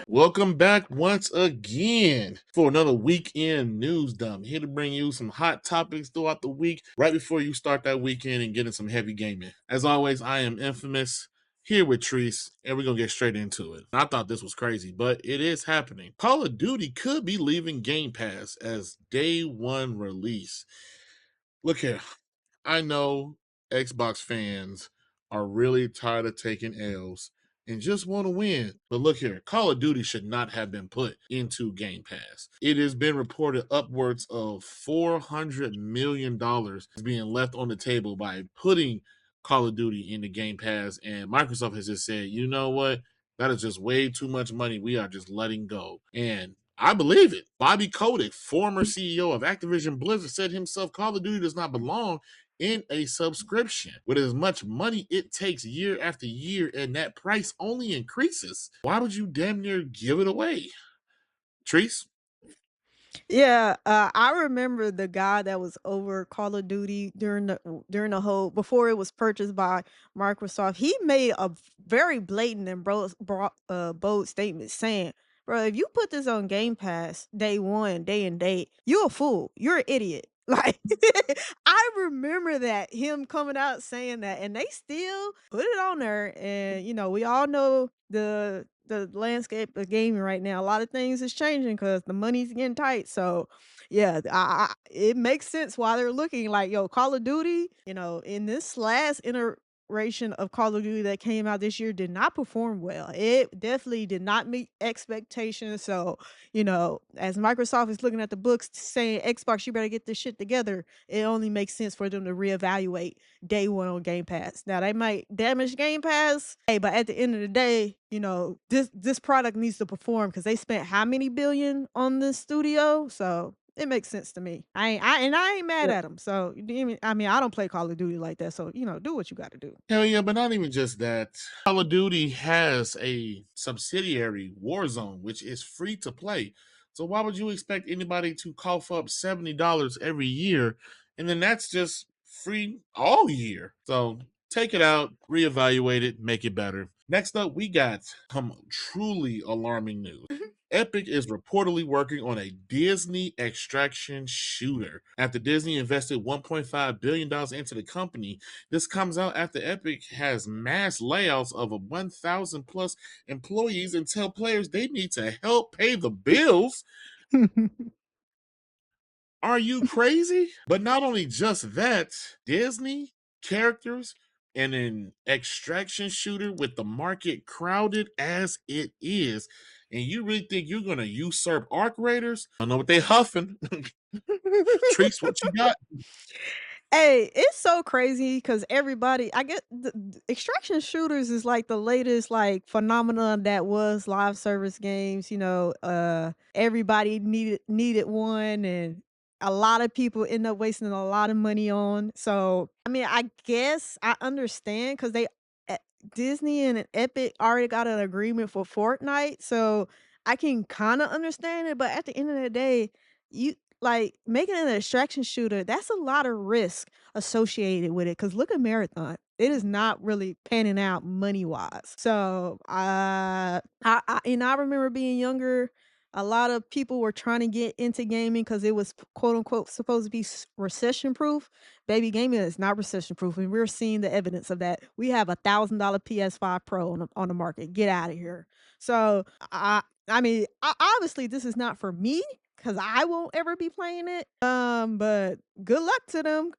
Welcome back once again for another weekend news dump. Here to bring you some hot topics throughout the week right before you start that weekend and get in some heavy gaming. As always, I am Infamous here with Treese, and we're going to get straight into it. I thought this was crazy, but it is happening. Call of Duty could be leaving Game Pass as day one release. Look here, I know Xbox fans are really tired of taking L's and just want to win. But look here, Call of Duty should not have been put into Game Pass. It has been reported upwards of $400 million is being left on the table by putting Call of Duty into Game Pass. And Microsoft has just said, you know what? That is just way too much money. We are just letting go. And I believe it. Bobby Kotick, former CEO of Activision Blizzard, said himself Call of Duty does not belong in a subscription. With as much money it takes year after year and that price only increases, why would you damn near give it away? Treese? Yeah, I remember the guy that was over Call of Duty during the whole before it was purchased by Microsoft. He made a very blatant and bold statement saying, "Bro, if you put this on Game Pass day one, day and date, you're a fool. You're an idiot." Like I remember that him coming out saying that, and they still put it on there. And we all know the landscape of gaming right now. A lot of things is changing because the money's getting tight. So, yeah, it makes sense why they're looking like, yo, Call of Duty. In this last iteration of Call of Duty that came out this year did not perform well. It definitely did not meet expectations. So, as Microsoft is looking at the books saying, Xbox, you better get this shit together, it only makes sense for them to reevaluate day one on Game Pass. Now they might damage Game Pass, hey, but at the end of the day, this product needs to perform because they spent how many billion on this studio, so it makes sense to me. I ain't mad at them. So I don't play Call of Duty like that. So do what you got to do. Hell yeah, but not even just that. Call of Duty has a subsidiary, Warzone, which is free to play. So why would you expect anybody to cough up $70 every year? And then that's just free all year. So take it out, reevaluate it, make it better. Next up, we got some truly alarming news. Epic is reportedly working on a Disney extraction shooter. After Disney invested $1.5 billion into the company, this comes out after Epic has mass layouts of 1,000 plus employees and tell players they need to help pay the bills. Are you crazy? But not only just that, Disney characters and an extraction shooter with the market crowded as it is. And you really think you're going to usurp Arc Raiders? I don't know what they huffing. Treats, what you got? Hey, it's so crazy because everybody, I get the extraction shooters is like the latest like phenomenon that was live service games. Everybody needed one, and a lot of people end up wasting a lot of money on. So, I mean, I guess I understand because eh, Disney and Epic already got an agreement for Fortnite, so I can kind of understand it. But at the end of the day, you like making an extraction shooter, that's a lot of risk associated with it. Cause look at Marathon. It is not really panning out money wise. So I remember being younger. A lot of people were trying to get into gaming because it was quote unquote supposed to be recession proof. Baby, gaming is not recession proof, and we're seeing the evidence of that. We have $1,000 PS5 Pro on the market. Get out of here. So I mean, obviously, this is not for me because I won't ever be playing it. But good luck to them.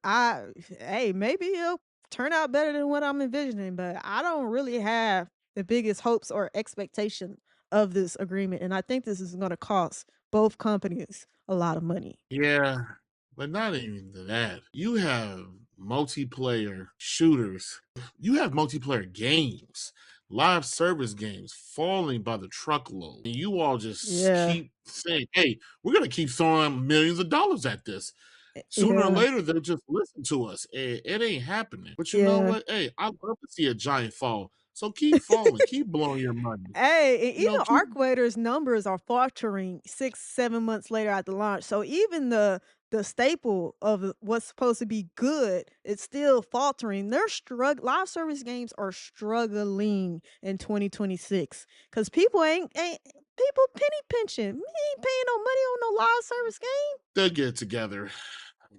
Hey, maybe it'll turn out better than what I'm envisioning, but I don't really have the biggest hopes or expectation of this agreement, and I think this is going to cost both companies a lot of money. Yeah, but not even that. You have multiplayer shooters, you have multiplayer games, live service games falling by the truckload. And you all just Yeah, keep saying, hey, we're going to keep throwing millions of dollars at this. Sooner or yeah, later, they'll just listen to us. It ain't happening. But you know yeah. what? Hey, I'd love to see a giant fall So keep falling, keep blowing your money. Hey, and You know, even keep Arc numbers are faltering 6, 7 months later after launch. So even the staple of what's supposed to be good, it's still faltering. They're live service games are struggling in 2026 because people ain't people penny pinching. We ain't paying no money on no live service game. they'll get it together.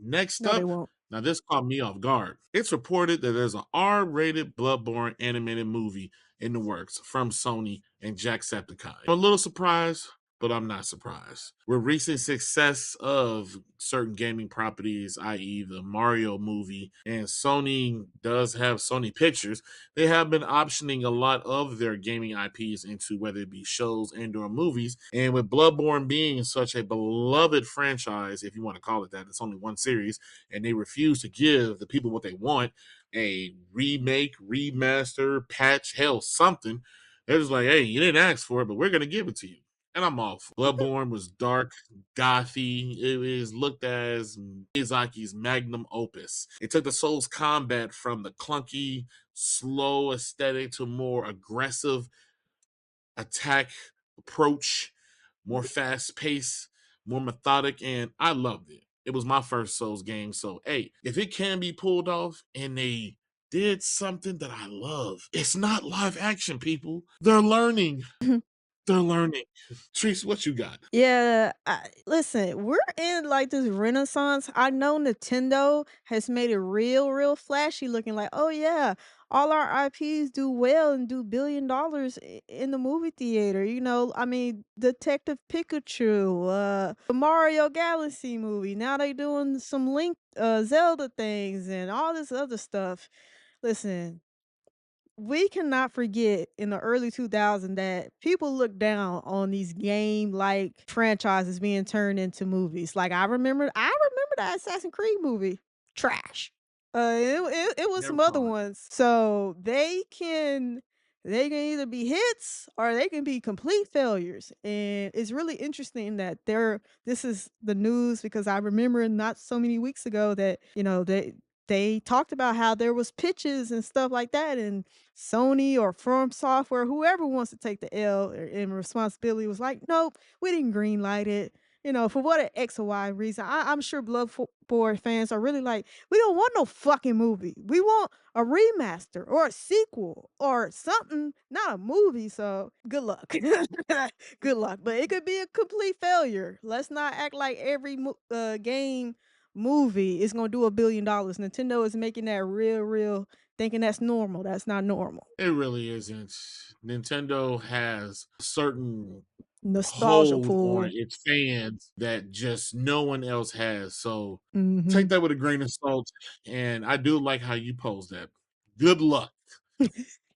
Next No, they up, won't. now this caught me off guard. It's reported that there's an R-rated Bloodborne animated movie in the works from Sony and Jacksepticeye. I'm a little surprised, but I'm not surprised. With recent success of certain gaming properties, i.e., the Mario movie, and Sony does have Sony Pictures, they have been optioning a lot of their gaming IPs into whether it be shows and or movies. And with Bloodborne being such a beloved franchise, if you want to call it that, it's only one series, and they refuse to give the people what they want, a remake, remaster, patch, hell, something. They're just like, hey, you didn't ask for it, but we're gonna give it to you. And I'm all for it. Bloodborne was dark, gothy. It is looked as Miyazaki's magnum opus. It took the Souls combat from the clunky, slow aesthetic to more aggressive attack approach, more fast paced, more methodic, and I loved it. It was my first Souls game, so hey, if it can be pulled off and they did something that I love, it's not live action, people. They're learning. They're learning. Trees, what you got? Yeah, listen, we're in like this renaissance. I know Nintendo has made it real flashy looking like, oh yeah, all our IPs do well and do $1 billion in the movie theater. You know, I mean, Detective Pikachu, the Mario Galaxy movie. Now they doing some Link, Zelda things and all this other stuff. Listen, we cannot forget in the early 2000s that people looked down on these game-like franchises being turned into movies. Like, I remember that Assassin's Creed movie. Trash. It was Never some other saw it. ones. So, they can either be hits or they can be complete failures, and it's really interesting that this is the news because I remember not so many weeks ago that, they talked about how there was pitches and stuff like that, and Sony or From Software, whoever wants to take the L in responsibility was like, "Nope, we didn't green light it." For what a X or Y reason. I'm sure Bloodborne fans are really like, "We don't want no fucking movie. We want a remaster or a sequel or something, not a movie." So good luck. Good luck. But it could be a complete failure. Let's not act like every game movie is gonna do $1 billion. Nintendo is making that real thinking that's normal. That's not normal. It really isn't. Nintendo has a certain Nostalgia hold on pool. its fans that just no one else has. So take Mhm. that with a grain of salt. And I do like how you pose that. Good luck.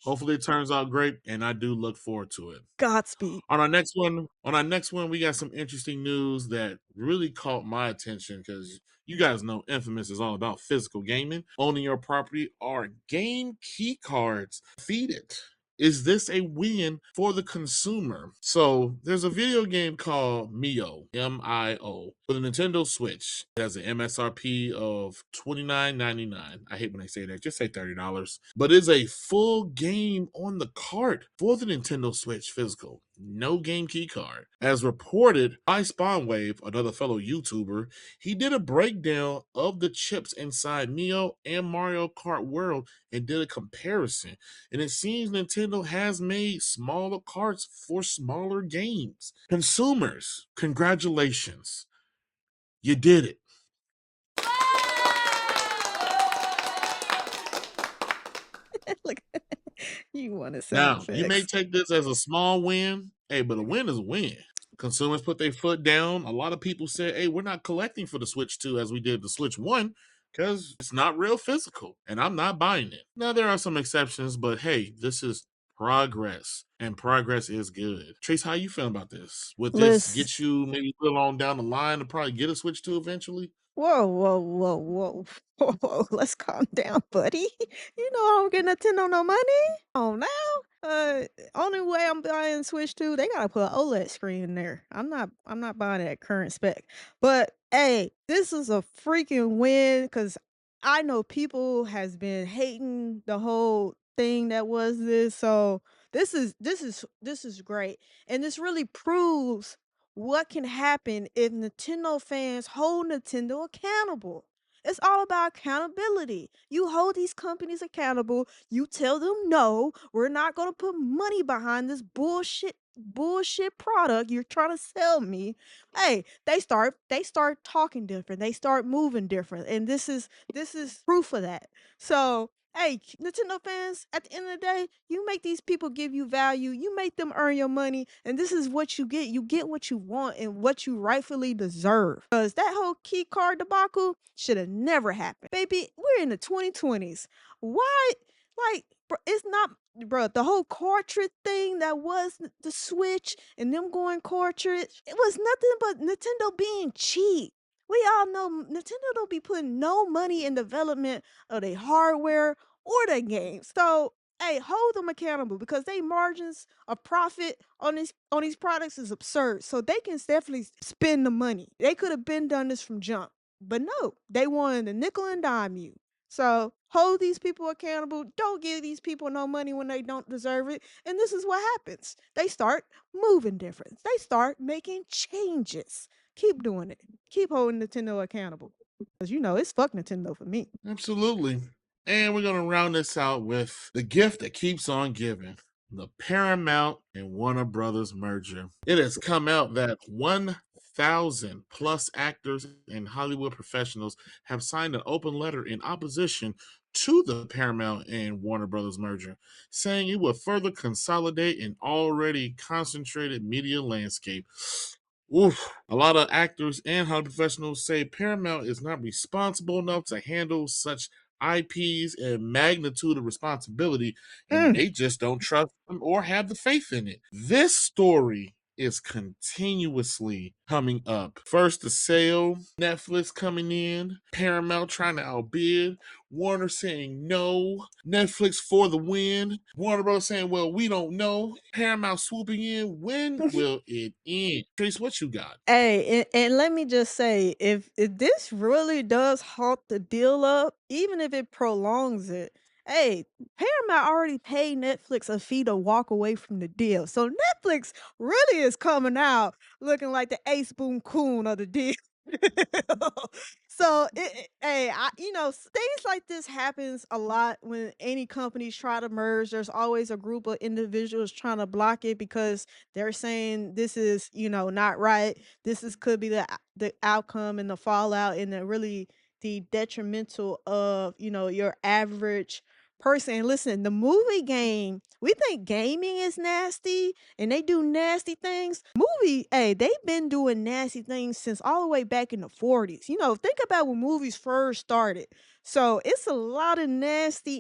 Hopefully it turns out great, and I do look forward to it. Godspeed. On our next one, we got some interesting news that really caught my attention because you guys know Infamous is all about physical gaming. Owning your property are game key cards. Feed it. Is this a win for the consumer? So there's a video game called Mio, M-I-O, for the Nintendo Switch. It has an MSRP of $29.99. I hate when they say that. Just say $30. But it's a full game on the cart for the Nintendo Switch physical. No game key card. As reported by Spawnwave, another fellow YouTuber, he did a breakdown of the chips inside Mio and Mario Kart World and did a comparison. And it seems Nintendo has made smaller carts for smaller games. Consumers, congratulations. You did it. Look, you wanted sound Now, you may effects. take this as a small win, hey, but a win is a win. Consumers put their foot down. A lot of people said, hey, we're not collecting for the Switch 2 as we did the Switch 1 because it's not real physical and I'm not buying it. Now, there are some exceptions, but hey, this is progress and progress is good. Trace, how you feeling about this? Would this Listen. get you maybe a little on down the line to probably get a Switch 2 eventually? Whoa. Whoa. Let's calm down, buddy. You know I don't get Nintendo no money. Oh, now? Only way I'm buying Switch 2, they gotta put an OLED screen in there. I'm not buying it at current spec. But hey, this is a freaking win because I know people has been hating the whole thing that was this. So this is great. And this really proves what can happen if Nintendo fans hold Nintendo accountable. It's all about accountability. You hold these companies accountable. You tell them, no, we're not going to put money behind this bullshit product you're trying to sell me. Hey, they start talking different. They start moving different. And this is proof of that. So, hey, Nintendo fans, at the end of the day, you make these people give you value, you make them earn your money, and this is what you get. You get what you want and what you rightfully deserve. Because that whole key card debacle should have never happened. Baby, we're in the 2020s. Why? Like, it's not, bro, the whole cartridge thing that was the Switch and them going cartridge, it was nothing but Nintendo being cheap. We all know Nintendo don't be putting no money in development of their hardware or their games. So, hey, hold them accountable because they margins of profit on these products is absurd. So they can definitely spend the money. They could have been done this from jump, but no, they wanted to nickel and dime you. So hold these people accountable. Don't give these people no money when they don't deserve it. And this is what happens. They start moving different. They start making changes. Keep doing it. Keep holding Nintendo accountable. Because it's fuck Nintendo for me. Absolutely. And we're going to round this out with the gift that keeps on giving, the Paramount and Warner Brothers merger. It has come out that 1,000 plus actors and Hollywood professionals have signed an open letter in opposition to the Paramount and Warner Brothers merger, saying it will further consolidate an already concentrated media landscape. Oof. A lot of actors and Hollywood professionals say Paramount is not responsible enough to handle such IPs and magnitude of responsibility, and Mm. they just don't trust them or have the faith in it. This story is continuously coming up. First, the sale, Netflix coming in, Paramount trying to outbid, Warner saying no, Netflix for the win, Warner Bros. Saying, well, we don't know, Paramount swooping in. When will it end? Trace, what you got? Hey, and let me just say, if this really does halt the deal up, even if it prolongs it, hey, Paramount already paid Netflix a fee to walk away from the deal. So Netflix really is coming out looking like the ace boom coon of the deal. So hey, things like this happens a lot when any companies try to merge. There's always a group of individuals trying to block it because they're saying this is, not right. This is could be the outcome and the fallout and the detrimental of, your average person. And listen, the movie game, we think gaming is nasty and they do nasty things. Movie, hey, they've been doing nasty things since all the way back in the 40s. Think about when movies first started. So it's a lot of nasty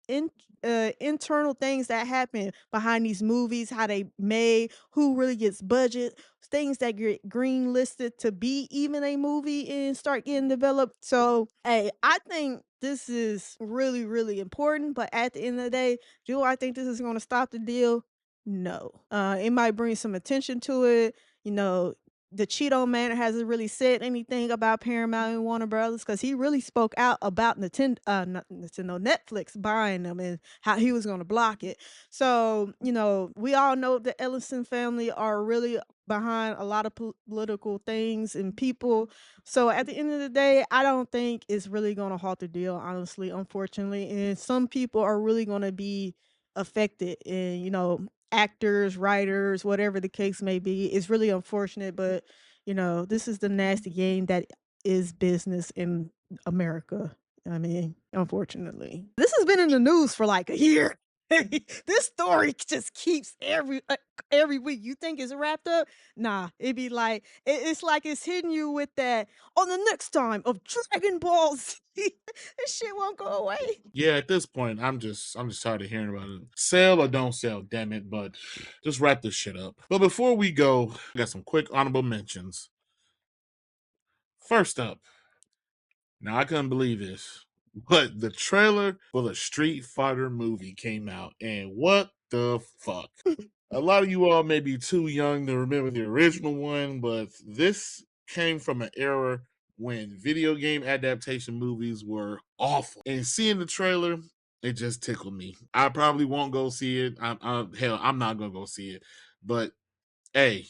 internal things that happen behind these movies, how they made, who really gets budget, things that get green listed to be even a movie and start getting developed. So, hey, I think this is really, really important. But at the end of the day, do I think this is going to stop the deal? No. It might bring some attention to it. You know, the Cheeto Man hasn't really said anything about Paramount and Warner Brothers because he really spoke out about not Nintendo, Netflix buying them and how he was going to block it. So, we all know the Ellison family are really behind a lot of political things and people. So at the end of the day, I don't think it's really going to halt the deal, honestly, unfortunately. And some people are really going to be affected. And, actors, writers, whatever the case may be. It's really unfortunate, but this is the nasty game that is business in America. I mean, unfortunately. This has been in the news for like a year. This story just keeps every week. You think it's wrapped up? Nah, it'd be like it's like it's hitting you with that on the next time of Dragon Ball Z. This shit won't go away. Yeah, at this point, I'm just tired of hearing about it. Sell or don't sell, damn it. But just wrap this shit up. But before we go, I got some quick honorable mentions. First up, now I couldn't believe this, but the trailer for the Street Fighter movie came out, and what the fuck? A lot of you all may be too young to remember the original one, but this came from an era when video game adaptation movies were awful. And seeing the trailer, It just tickled me. I probably won't go see it. Hell, I'm not gonna go see it. But hey,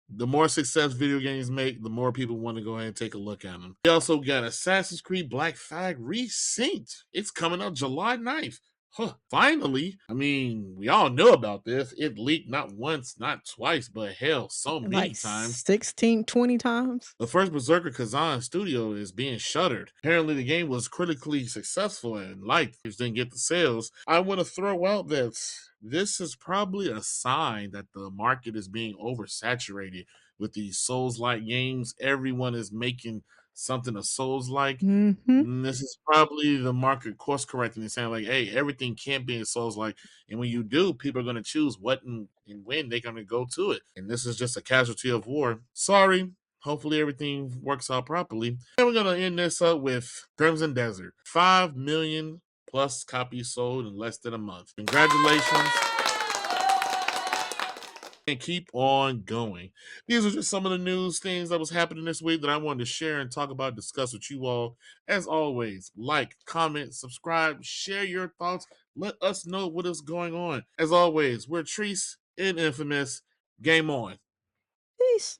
the more success video games make, the more people want to go ahead and take a look at them. We also got Assassin's Creed Black Flag Resynced. It's coming out July 9th. Huh, finally. I mean, we all know about this. It leaked not once, not twice, but hell, so many Like times. 16, 20 times. The first Berserker Kazan studio is being shuttered. Apparently, the game was critically successful and liked, which didn't get the sales. I want to throw out that this is probably a sign that the market is being oversaturated with these Souls-like games. Everyone is making something a Souls-like. Mhm. This is probably the market course correcting and saying like, hey, everything can't be in Souls like, and when you do, people are going to choose what and when they're going to go to it. And this is just a casualty of war. Sorry. Hopefully everything works out properly. And we're going to end this up with Crimson Desert. 5 million plus copies sold in less than a month. Congratulations and keep on going. These are just some of the news things that was happening this week that I wanted to share and talk about, discuss with you all. As always, like, comment, subscribe, share your thoughts. Let us know what is going on. As always, we're Treese and Infamous. Game on. Peace.